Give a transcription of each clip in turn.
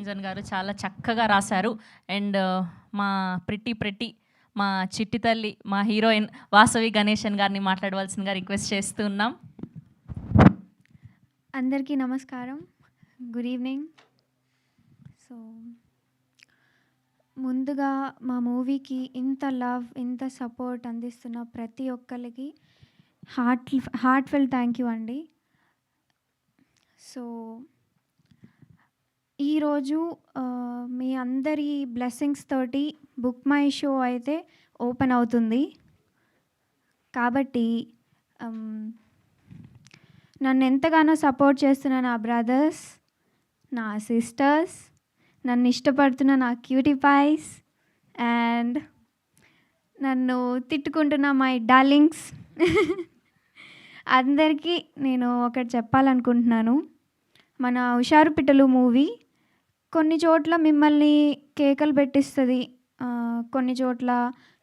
నిరంజన్ గారు చాలా చక్కగా రాశారు. అండ్ మా ప్రిట్టి మా చిట్టి తల్లి, మా హీరోయిన్ వాసవి గణేశన్ గారిని మాట్లాడవలసిందిగా రిక్వెస్ట్ చేస్తూ ఉన్నాం. అందరికీ నమస్కారం, గుడ్ ఈవినింగ్. సో ముందుగా మా మూవీకి ఇంత లవ్, ఇంత సపోర్ట్ అందిస్తున్న ప్రతి ఒక్కరికి హార్ట్ఫుల్ థ్యాంక్ యూ అండి. సో ఈరోజు మీ అందరి బ్లెస్సింగ్స్ తోటి బుక్ మై షో అయితే ఓపెన్ అవుతుంది. కాబట్టి నన్ను ఎంతగానో సపోర్ట్ చేస్తున్న నా బ్రదర్స్, నా సిస్టర్స్, నన్ను ఇష్టపడుతున్న నా క్యూటీ పైస్ అండ్ నన్ను తిట్టుకుంటున్న మై డార్లింగ్స్ అందరికీ నేను ఒకటి చెప్పాలనుకుంటున్నాను. మన హుషారు పిట్టలు మూవీ కొన్ని చోట్ల మిమ్మల్ని కేకలు పెట్టిస్తుంది, కొన్ని చోట్ల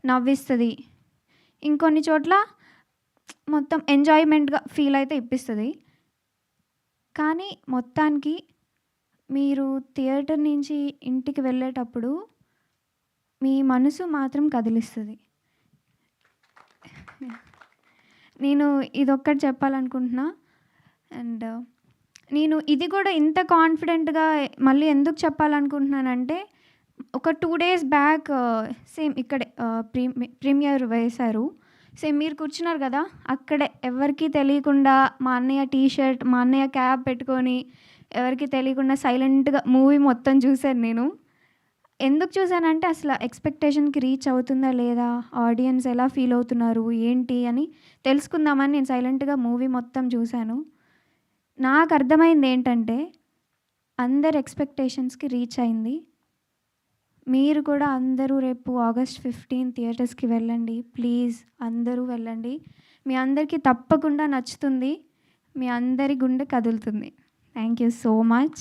నవ్విస్తుంది, ఇంకొన్ని చోట్ల మొత్తం ఎంజాయ్మెంట్గా ఫీల్ అయితే ఇప్పిస్తుంది. కానీ మొత్తానికి మీరు థియేటర్ నుంచి ఇంటికి వెళ్ళేటప్పుడు మీ మనసు మాత్రం కదిలిస్తుంది. నేను ఇదొక్కటి చెప్పాలనుకుంటున్నా. అండ్ నేను ఇది కూడా ఇంత కాన్ఫిడెంట్గా మళ్ళీ ఎందుకు చెప్పాలనుకుంటున్నానంటే, ఒక 2 days బ్యాక్ సేమ్ ఇక్కడే ప్రీమియర్ వేశారు. సేమ్ మీరు కూర్చున్నారు కదా, అక్కడే ఎవరికి తెలియకుండా మా అన్నయ్య టీషర్ట్, మా అన్నయ్య క్యాప్ పెట్టుకొని ఎవరికి తెలియకుండా సైలెంట్గా మూవీ మొత్తం చూశాను. నేను ఎందుకు చూశానంటే అసలు ఎక్స్పెక్టేషన్కి రీచ్ అవుతుందా లేదా, ఆడియన్స్ ఎలా ఫీల్ అవుతున్నారు ఏంటి అని తెలుసుకుందామని నేను సైలెంట్గా మూవీ మొత్తం చూశాను. నాకు అర్థమైంది ఏంటంటే అందరి ఎక్స్పెక్టేషన్స్కి రీచ్ అయింది. మీరు కూడా అందరూ రేపు August 15 థియేటర్స్కి వెళ్ళండి, ప్లీజ్ అందరూ వెళ్ళండి. మీ అందరికీ తప్పకుండా నచ్చుతుంది, మీ అందరి గుండె కదులుతుంది. Thank you so much.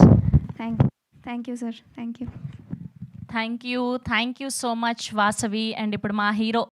Thank you sir. Thank you so much Vasavi. And ఇప్పుడు మా హీరో